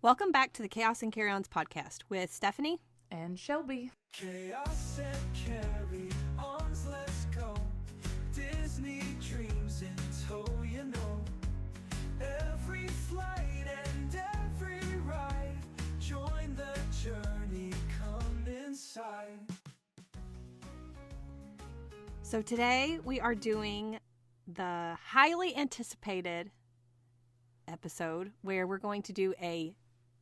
Welcome back to the Chaos and Carry-Ons podcast with Stephanie and Shelby. Chaos and carry-ons, let's go. Disney dreams in tow, you know. Every flight and every ride. Join the journey, come inside. So today we are doing the highly anticipated episode where we're going to do a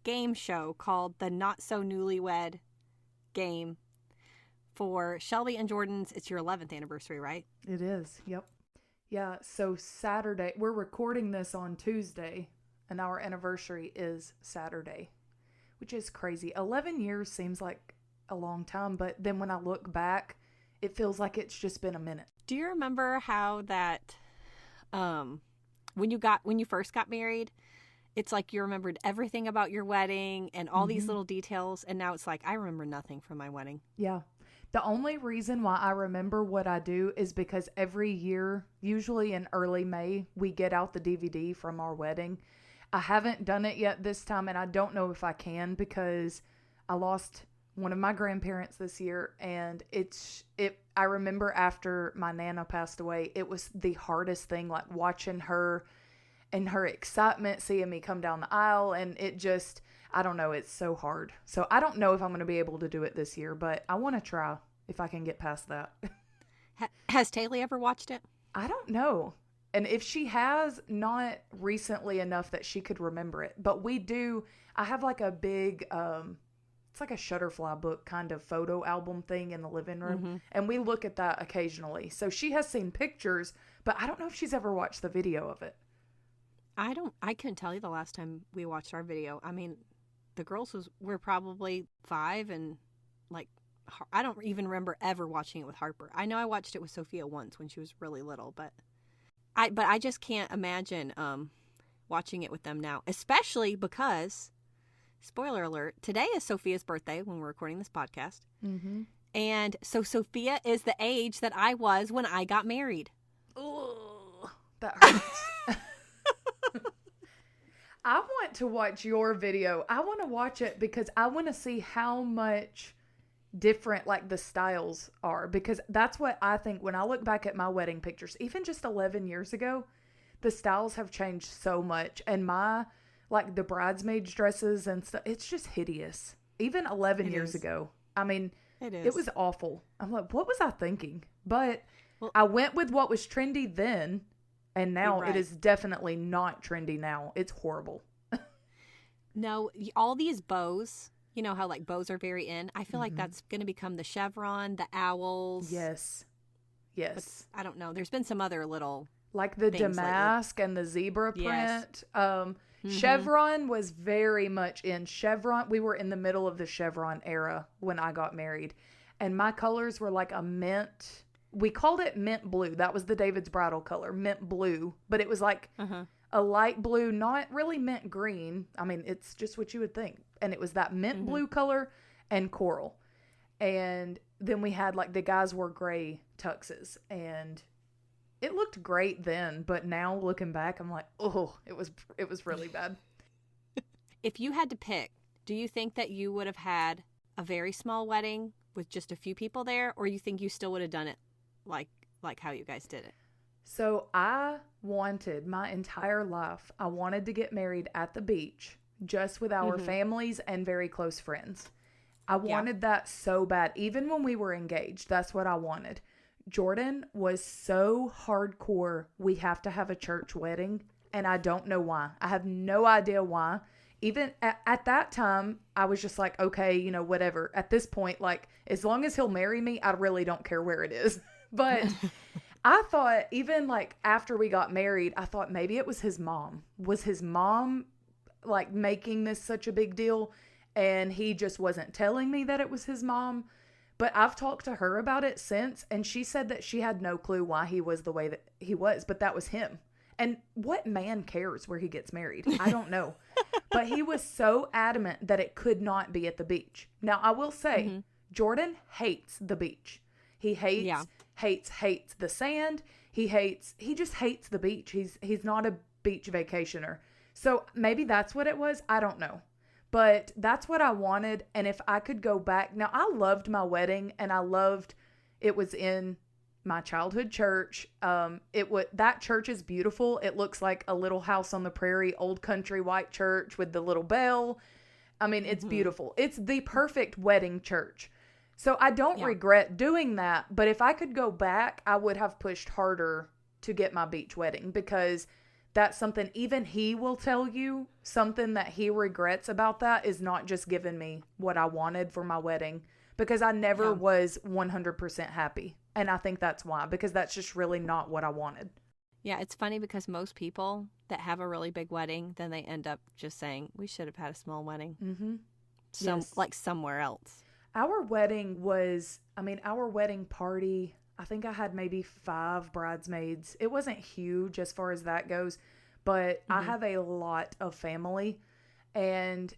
game show called the Not So Newlywed game for Shelby and Jordan's. It's your 11th anniversary, right? It is. Yep. Yeah. So Saturday, we're recording this on Tuesday and our anniversary is Saturday, which is crazy. 11 years seems like a long time, but then when I look back, it feels like it's just been a minute. Do you remember how that, when you first got married, it's like you remembered everything about your wedding and all these little details. And now it's like, I remember nothing from my wedding. Yeah. The only reason why I remember what I do is because every year, usually in early May, we get out the DVD from our wedding. I haven't done it yet this time, and I don't know if I can because I lost one of my grandparents this year, and I remember after my Nana passed away, it was the hardest thing, like watching her and her excitement, seeing me come down the aisle, and it just, I don't know, it's so hard. So I don't know if I'm going to be able to do it this year, but I want to try if I can get past that. Has Taylor ever watched it? I don't know. And if she has, not recently enough that she could remember it. But we do, I have like a big, it's like a Shutterfly book kind of photo album thing in the living room. And we look at that occasionally. So she has seen pictures, but I don't know if she's ever watched the video of it. I couldn't tell you the last time we watched our video. I mean, the girls were probably 5, and like, I don't even remember ever watching it with Harper. I know I watched it with Sophia once when she was really little, but I just can't imagine watching it with them now, especially because, spoiler alert, today is Sophia's birthday when we're recording this podcast. And so Sophia is the age that I was when I got married. Oh, that hurts. I want to watch your video. I want to watch it because I want to see how much different like the styles are, because that's what I think when I look back at my wedding pictures, even just 11 years ago, the styles have changed so much. And the bridesmaids dresses and stuff, it's just hideous. Even 11 years ago. I mean, it was awful. I'm like, what was I thinking? But I went with what was trendy then. And now it is definitely not trendy now. It's horrible. No, all these bows, you know how like bows are very in. I feel like that's going to become the chevron, the owls. Yes. But I don't know. There's been some other little like the things damask and the zebra print. Chevron was very much in. Chevron, we were in the middle of the chevron era when I got married. And my colors were like a mint. We called it mint blue. That was the David's bridal color, mint blue. But it was like a light blue, not really mint green. I mean, it's just what you would think. And it was that mint blue color and coral. And then we had like the guys wore gray tuxes. And it looked great then. But now looking back, I'm like, oh, it was really bad. If you had to pick, do you think that you would have had a very small wedding with just a few people there? Or you think you still would have done it like how you guys did it? So I wanted my entire life, I wanted to get married at the beach just with our families and very close friends. I wanted that so bad. Even when we were engaged, that's what I wanted. Jordan was so hardcore, we have to have a church wedding. And I don't know why. I have no idea why. Even at that time, I was just like, okay, you know, whatever. At this point, like, as long as he'll marry me, I really don't care where it is. But I thought, even like after we got married, I thought maybe it was his mom. Was his mom like making this such a big deal? And he just wasn't telling me that it was his mom. But I've talked to her about it since. And she said that she had no clue why he was the way that he was. But that was him. And what man cares where he gets married? I don't know. But he was so adamant that it could not be at the beach. Now, I will say, Jordan hates the beach. He hates the sand. He just hates the beach. He's not a beach vacationer. So maybe that's what it was. I don't know. But that's what I wanted. And if I could go back, now I loved my wedding, and it was in my childhood church. That church is beautiful. It looks like a little house on the prairie, old country white church with the little bell. I mean, it's beautiful. It's the perfect wedding church. So I don't regret doing that. But if I could go back, I would have pushed harder to get my beach wedding, because that's something even he will tell you, something that he regrets about that is not just giving me what I wanted for my wedding, because I never was 100% happy. And I think that's why, because that's just really not what I wanted. Yeah, it's funny because most people that have a really big wedding, then they end up just saying, we should have had a small wedding. Mm-hmm. Like somewhere else. Our wedding party, I think I had maybe 5 bridesmaids. It wasn't huge as far as that goes, but I have a lot of family, and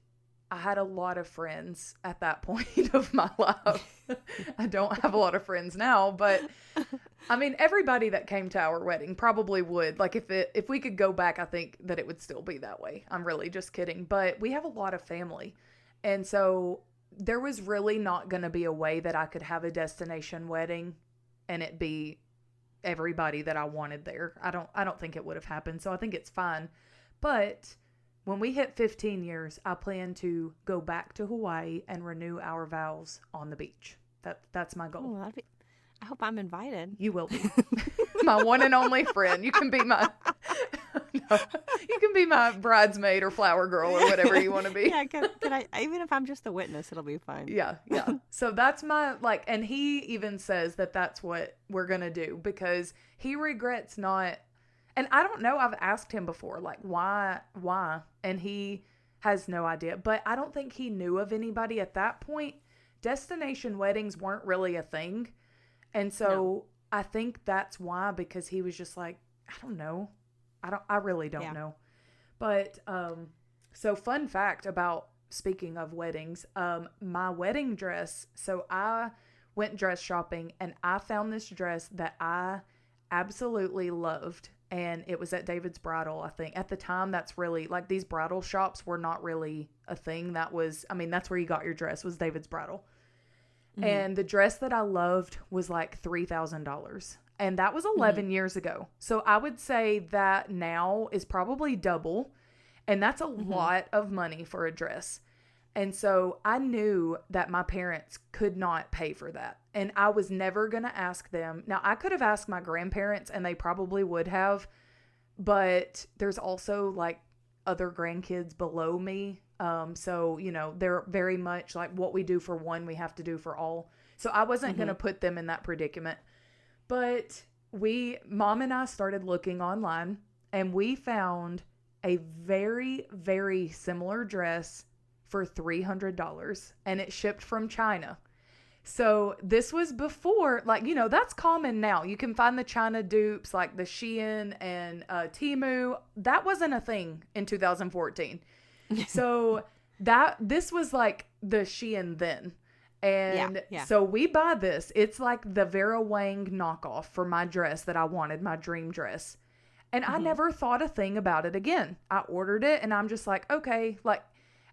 I had a lot of friends at that point of my life. I don't have a lot of friends now, but I mean, everybody that came to our wedding probably would. Like if we could go back, I think that it would still be that way. I'm really just kidding. But we have a lot of family. And so there was really not going to be a way that I could have a destination wedding and it be everybody that I wanted there. I don't think it would have happened. So I think it's fine. But when we hit 15 years, I plan to go back to Hawaii and renew our vows on the beach. That's my goal. Oh, I hope I'm invited. You will be. My one and only friend. You can be my you can be my bridesmaid or flower girl or whatever you want to be. Yeah, can I, even if I'm just the witness, it'll be fine. Yeah. So that's my, and he even says that that's what we're going to do, because he regrets not. And I don't know, I've asked him before, like, why? And he has no idea. But I don't think he knew of anybody at that point. Destination weddings weren't really a thing. And so I think that's why, because he was just like, I don't know. I really don't know. But, so fun fact about, speaking of weddings, my wedding dress. So I went dress shopping and I found this dress that I absolutely loved. And it was at David's Bridal, I think. At the time, that's really, like, these bridal shops were not really a thing. That's where you got your dress, was David's Bridal. Mm-hmm. And the dress that I loved was like $3,000. And that was 11 years ago. So I would say that now is probably double. And that's a lot of money for a dress. And so I knew that my parents could not pay for that. And I was never going to ask them. Now, I could have asked my grandparents and they probably would have. But there's also like other grandkids below me. So, they're very much like what we do for one, we have to do for all. So I wasn't going to put them in that predicament. But Mom and I started looking online and we found a very, very similar dress for $300 and it shipped from China. So this was before, that's common now. You can find the China dupes like the Shein and Temu. That wasn't a thing in 2014. So this was like the Shein then. And so we buy this. It's like the Vera Wang knockoff for my dress that I wanted, my dream dress. And I never thought a thing about it again. I ordered it and I'm just like, okay,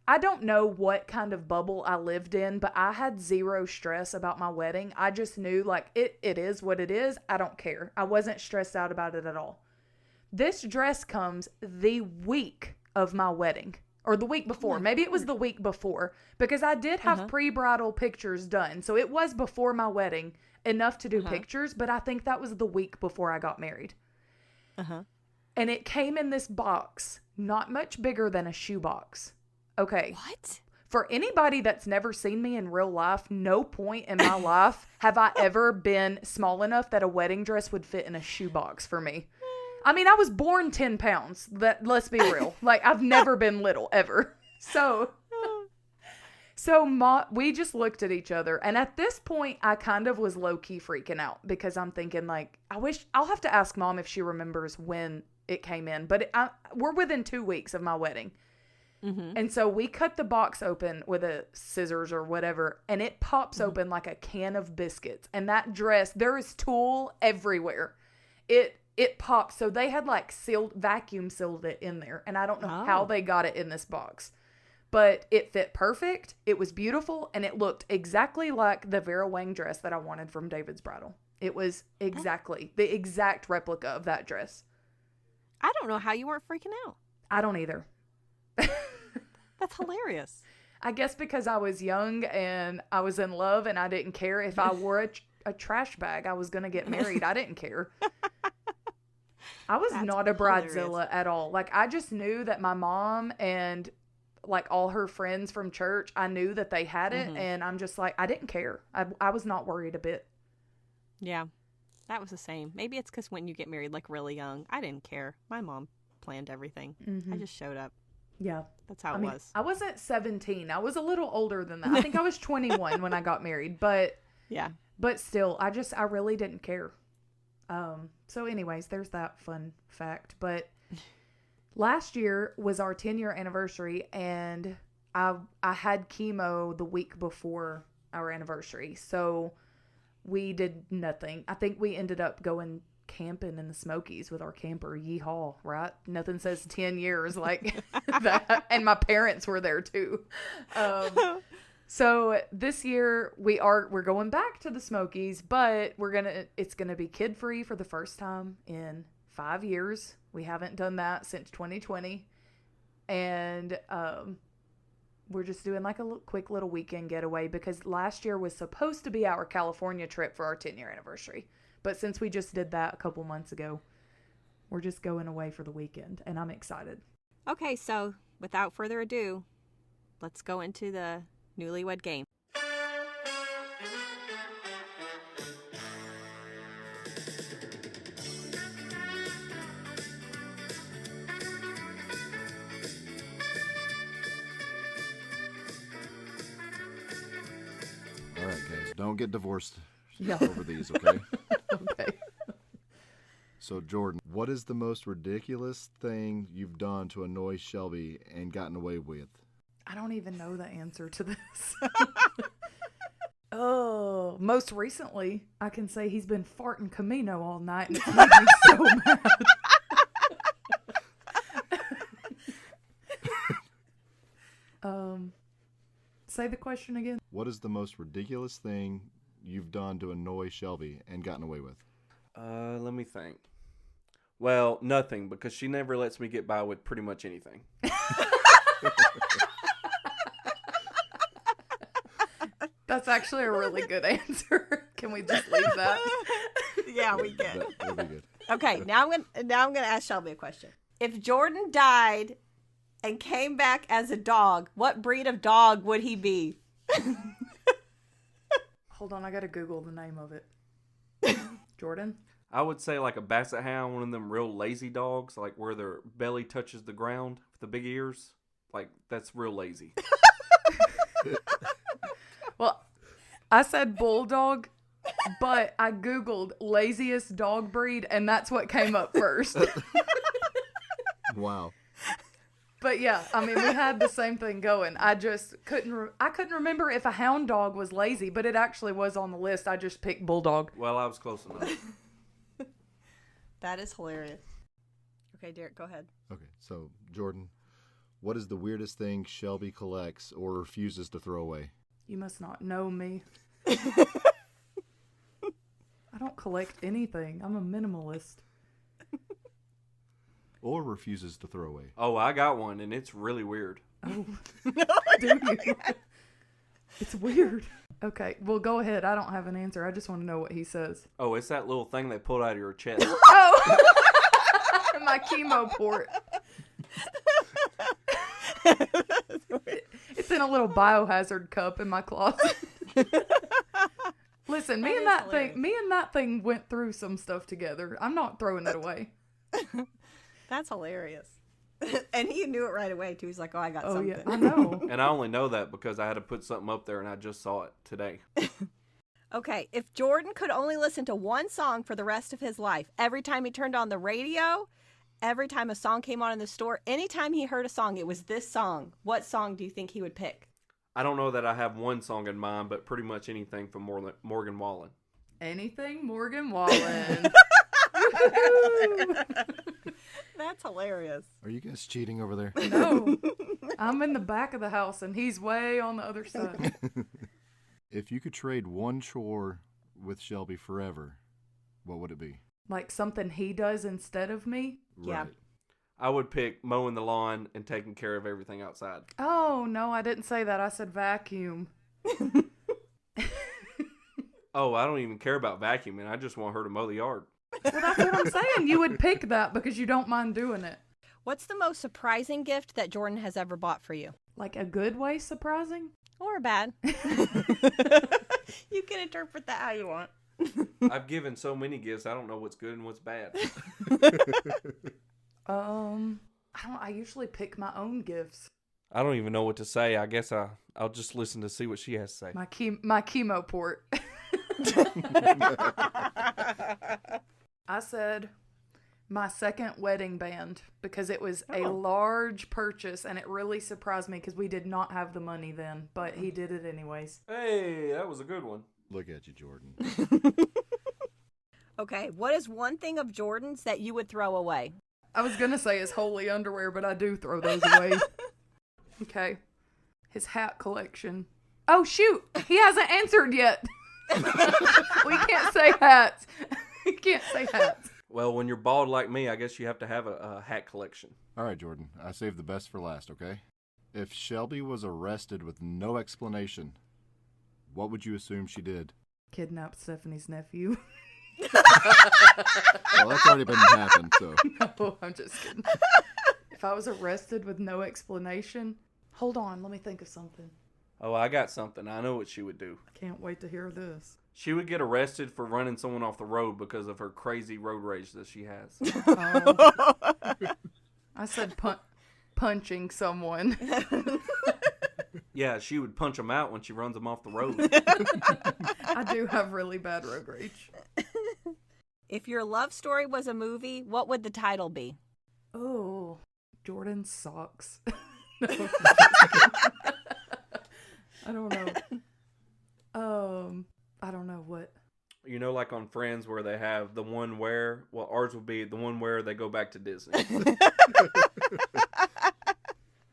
I don't know what kind of bubble I lived in, but I had zero stress about my wedding. I just knew it is what it is. I don't care. I wasn't stressed out about it at all. This dress comes the week of my wedding. Or the week before. Maybe it was the week before. Because I did have pre-bridal pictures done. So it was before my wedding. Enough to do pictures. But I think that was the week before I got married. And it came in this box. Not much bigger than a shoebox. Okay. What? For anybody that's never seen me in real life, no point in my life have I ever been small enough that a wedding dress would fit in a shoebox for me. I mean, I was born 10 pounds. Let's be real. I've never been little, ever. So we just looked at each other. And at this point, I kind of was low-key freaking out. Because I'm thinking, I'll have to ask Mom if she remembers when it came in. But we're within 2 weeks of my wedding. And so we cut the box open with a scissors or whatever. And it pops open like a can of biscuits. And that dress, there is tulle everywhere. It popped. So they had vacuum sealed it in there. And I don't know how they got it in this box. but it fit perfect. It was beautiful, and it looked exactly like the Vera Wang dress that I wanted from David's Bridal. It was exactly the exact replica of that dress. I don't know how you weren't freaking out. I don't either. That's hilarious. I guess because I was young and I was in love and I didn't care if I wore a trash bag. I was going to get married. I didn't care. I was not a bridezilla at all. Like, I just knew that my mom and like all her friends from church, I knew that they had it. And I'm just like, I didn't care. I was not worried a bit. Yeah, that was the same. Maybe it's because when you get married like really young, I didn't care. My mom planned everything. I just showed up. Yeah. That's how it was. I wasn't 17. I was a little older than that. I think I was 21 when I got married, but yeah. But still, I really didn't care. So anyways, there's that fun fact. But last year was our 10-year anniversary, and I had chemo the week before our anniversary. So we did nothing. I think we ended up going camping in the Smokies with our camper. Yeehaw, right? Nothing says 10 years like that. And my parents were there too. So this year we're going back to the Smokies, but it's gonna be kid free for the first time in 5 years. We haven't done that since 2020, and we're just doing like a quick little weekend getaway because last year was supposed to be our California trip for our 10-year anniversary. But since we just did that a couple months ago, we're just going away for the weekend, and I'm excited. Okay, so without further ado, let's go into the newlywed game. All right, guys, don't get divorced Yeah. over these, okay? Okay. So, Jordan, what is the most ridiculous thing you've done to annoy Shelby and gotten away with? I don't even know the answer to this. Oh, most recently, I can say he's been farting Camino all night, and it's made me so mad. Say the question again. What is the most ridiculous thing you've done to annoy Shelby and gotten away with? Let me think. Well, nothing, because she never lets me get by with pretty much anything. That's actually a really good answer. Can we just leave that? Yeah, we can. That'll be good. Okay, now I'm gonna ask Shelby a question. If Jordan died and came back as a dog, what breed of dog would he be? Hold on, I gotta Google the name of it. Jordan? I would say like a basset hound, one of them real lazy dogs, like where their belly touches the ground with the big ears. Like, that's real lazy. Well, I said bulldog, but I Googled laziest dog breed, and that's what came up first. Wow. But yeah, I mean, we had the same thing going. I just couldn't remember if a hound dog was lazy, but it actually was on the list. I just picked bulldog. Well, I was close enough. That is hilarious. Okay, Derek, go ahead. Okay, so, Jordan, what is the weirdest thing Shelby collects or refuses to throw away? You must not know me. I don't collect anything. I'm a minimalist. Or refuses to throw away? Oh, I got one, and it's really weird. Oh, do you? It's weird. Okay, well, go ahead. I don't have an answer. I just want to know what he says. Oh, it's that little thing they pulled out of your chest. Oh, my chemo port. It's in a little biohazard cup in my closet. Listen, me and that thing went through some stuff together. I'm not throwing it away. That's hilarious. And he knew it right away, too. He's like, oh, I got something. Yeah, I know. And I only know that because I had to put something up there, and I just saw it today. Okay, if Jordan could only listen to one song for the rest of his life, every time he turned on the radio, every time a song came on in the store, anytime he heard a song, it was this song. What song do you think he would pick? I don't know that I have one song in mind, but pretty much anything from Morgan Wallen. Anything Morgan Wallen. That's hilarious. Are you guys cheating over there? No. I'm in the back of the house and he's way on the other side. If you could trade one chore with Shelby forever, what would it be? Like something he does instead of me? Yeah. Right. I would pick mowing the lawn and taking care of everything outside. Oh, no, I didn't say that. I said vacuum. Oh, I don't even care about vacuuming. I just want her to mow the yard. Well, that's what I'm saying. You would pick that because you don't mind doing it. What's the most surprising gift that Jordan has ever bought for you? Like a good way surprising? Or bad? You can interpret that how you want. I've given so many gifts, I don't know what's good and what's bad. I usually pick my own gifts. I don't even know what to say. I guess I'll just listen to see what she has to say. My chemo port. I said my second wedding band because it was a large purchase and it really surprised me because we did not have the money then, but he did it anyways. Hey, that was a good one. Look at you, Jordan. Okay, what is one thing of Jordan's that you would throw away? I was going to say his holy underwear, but I do throw those away. Okay. His hat collection. Oh, shoot. He hasn't answered yet. We can't say hats. We can't say hats. Well, when you're bald like me, I guess you have to have a hat collection. All right, Jordan. I saved the best for last, okay? If Shelby was arrested with no explanation, what would you assume she did? Kidnapped Stephanie's nephew. Well, that's already been happened, so. No, I'm just kidding. If I was arrested with no explanation, hold on, let me think of something. Oh, I got something. I know what she would do. I can't wait to hear this. She would get arrested for running someone off the road because of her crazy road rage that she has. Oh. I said punching someone. Yeah, she would punch them out when she runs them off the road. I do have really bad road rage. If your love story was a movie, what would the title be? Oh, Jordan socks. I don't know. I don't know what. You know, like on Friends where they have the one where, well, ours would be the one where they go back to Disney.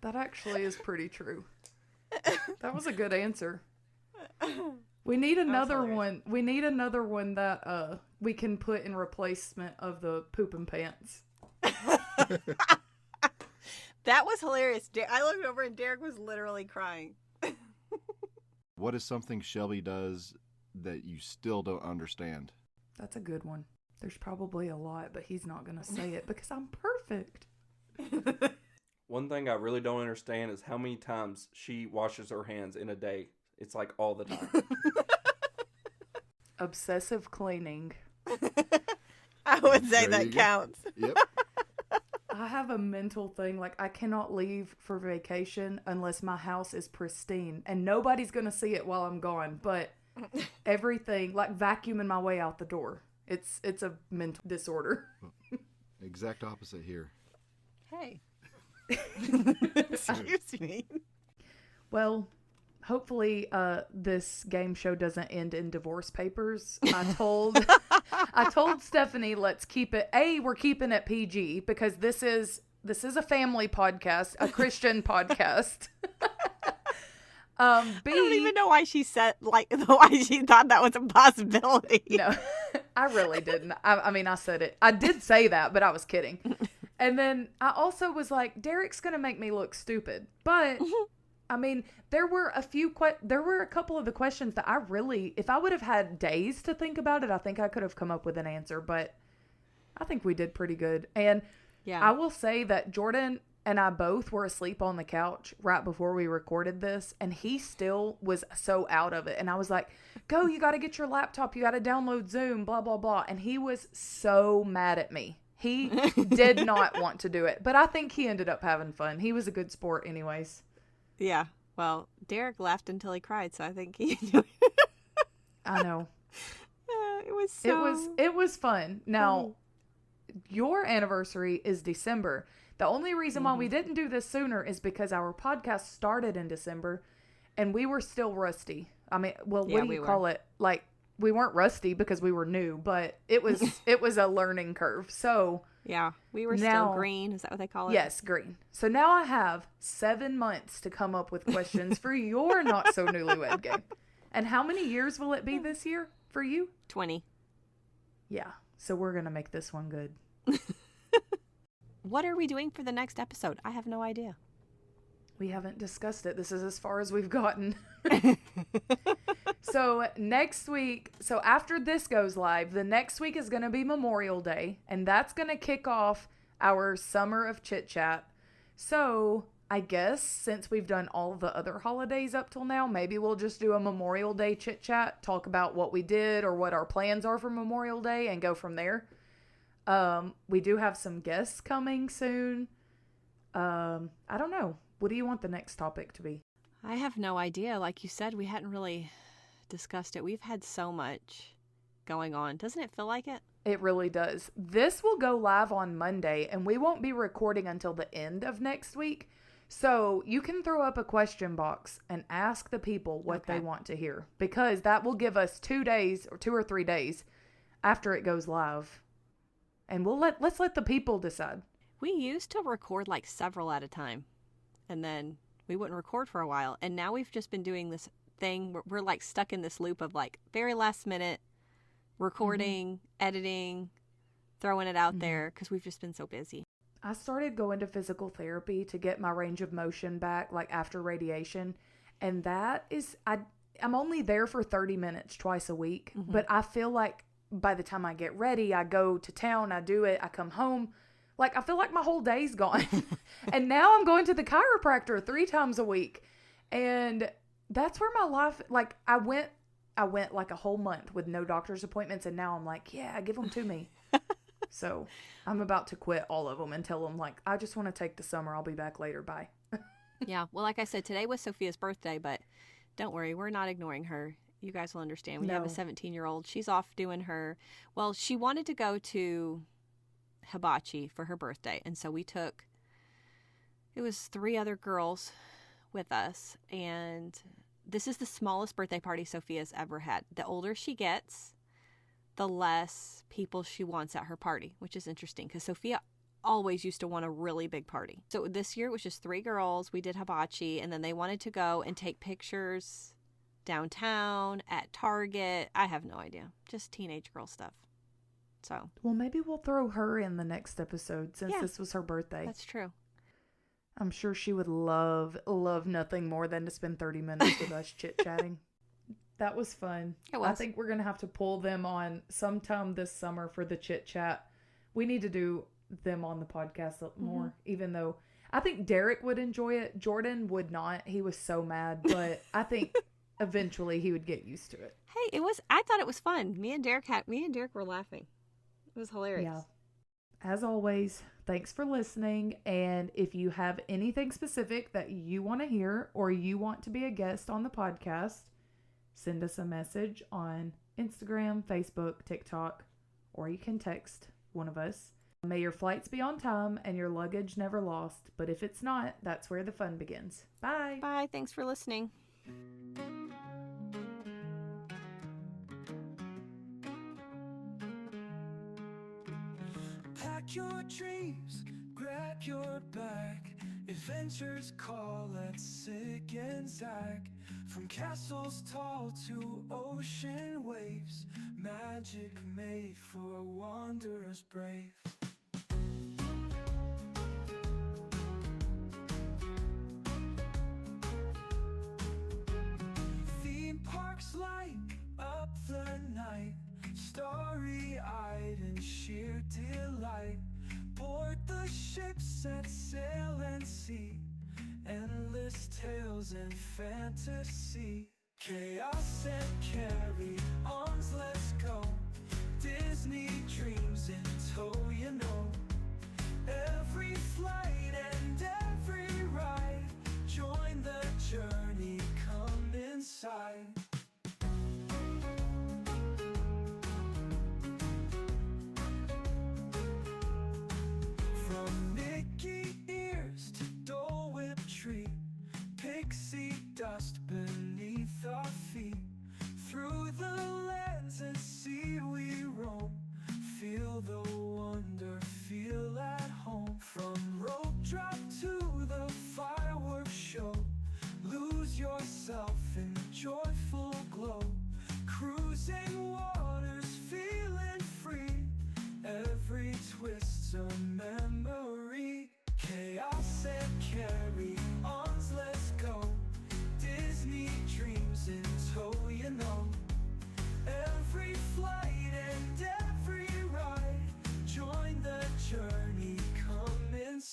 That actually is pretty true. That was a good answer. We need another one. We need another one that we can put in replacement of the pooping pants. That was hilarious. I looked over and Derek was literally crying. What is something Shelby does that you still don't understand? That's a good one. There's probably a lot, but he's not going to say it because I'm perfect. One thing I really don't understand is how many times she washes her hands in a day. It's like all the time. Obsessive cleaning. I would say There that you go. counts. Yep. I have a mental thing. Like, I cannot leave for vacation unless my house is pristine. And nobody's going to see it while I'm gone. But everything, like vacuuming my way out the door. It's a mental disorder. Exact opposite here. Hey. Excuse me. Well, hopefully this game show doesn't end in divorce papers. I told Stephanie, let's keep it. We're keeping it PG because this is a family podcast, a Christian podcast. I don't even know why she said, why she thought that was a possibility. No, I really didn't. I mean, I said it. I did say that, but I was kidding. And then I also was like, Derek's going to make me look stupid. But, I mean, there were a couple of the questions that I really, if I would have had days to think about it, I think I could have come up with an answer. But I think we did pretty good. And yeah. I will say that Jordan and I both were asleep on the couch right before we recorded this. And he still was so out of it. And I was like, go, you got to get your laptop. You got to download Zoom, blah, blah, blah. And he was so mad at me. He did not want to do it. But I think he ended up having fun. He was a good sport anyways. Yeah. Well, Derek laughed until he cried, so I think he enjoyed it. I know. It was fun. Now, your anniversary is December. The only reason why we didn't do this sooner is because our podcast started in December and we were still rusty. I mean, well, what do you call it? Like, we weren't rusty because we were new, but it was a learning curve. So Yeah, we were now, still green. Is that what they call it? yes, green. So now I have 7 months to come up with questions for your not so newlywed game. And how many years will it be this year for you? 20. Yeah. So we're going to make this one good. What are we doing for the next episode? I have no idea. We haven't discussed it. This is as far as we've gotten. So next week, so after this goes live, the next week is going to be Memorial Day, and that's going to kick off our summer of chit chat. So I guess since we've done all the other holidays up till now, maybe we'll just do a Memorial Day chit chat, talk about what we did or what our plans are for Memorial Day, and go from there. We do have some guests coming soon. I don't know. What do you want the next topic to be? I have no idea. Like you said, we hadn't really discussed it. We've had so much going on. Doesn't it feel like it? It really does. This will go live on Monday, and we won't be recording until the end of next week. So you can throw up a question box and ask the people what they want to hear, because that will give us 2 days or 2 or 3 days after it goes live. And let's let the people decide. We used to record like several at a time, and then we wouldn't record for a while. And now we've just been doing this thing. We're like stuck in this loop of like very last minute recording, editing, throwing it out there because we've just been so busy. I started going to physical therapy to get my range of motion back, like after radiation. And that is, I'm only there for 30 minutes twice a week. But I feel like by the time I get ready, I go to town, I do it, I come home. Like, I feel like my whole day's gone. And now I'm going to the chiropractor 3 times a week. And that's where my life, like, I went like a whole month with no doctor's appointments. And now I'm like, yeah, give them to me. So I'm about to quit all of them and tell them, like, I just want to take the summer. I'll be back later. Bye. Yeah. Well, like I said, today was Sophia's birthday, but don't worry. We're not ignoring her. You guys will understand. We have a 17-year-old. She's off doing her, well, she wanted to go to hibachi for her birthday. And so it was 3 other girls with us. And this is the smallest birthday party Sophia's ever had. The older she gets, the less people she wants at her party, which is interesting because Sophia always used to want a really big party. So this year it was just 3 girls. We did hibachi, and then they wanted to go and take pictures downtown, at Target. I have no idea. Just teenage girl stuff. So, well, maybe we'll throw her in the next episode since this was her birthday. That's true. I'm sure she would love nothing more than to spend 30 minutes with us chit-chatting. That was fun. It was. I think we're going to have to pull them on sometime this summer for the chit-chat. We need to do them on the podcast more, even though I think Derek would enjoy it. Jordan would not. He was so mad, but I think eventually he would get used to it. Hey, I thought it was fun. Me and Derek were laughing. It was hilarious. Yeah. As always, thanks for listening. And if you have anything specific that you want to hear or you want to be a guest on the podcast, send us a message on Instagram, Facebook, TikTok, or you can text one of us. May your flights be on time and your luggage never lost. But if it's not, that's where the fun begins. Bye. Bye. Thanks for listening. Pack your dreams, grab your bag. Adventures call, let's zig and zag. From castles tall to ocean waves, magic made for wanderers brave. Theme parks light up the night, starry-eyed in sheer delight. Board the ships, set sail and see endless tales and fantasy. Chaos and carry-ons, let's go. Disney dreams in tow, you know. Every flight and every ride, join the journey, come inside. From Mickey ears to Dole Whip tree, pixie dust beneath our feet, through the lens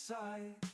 sight.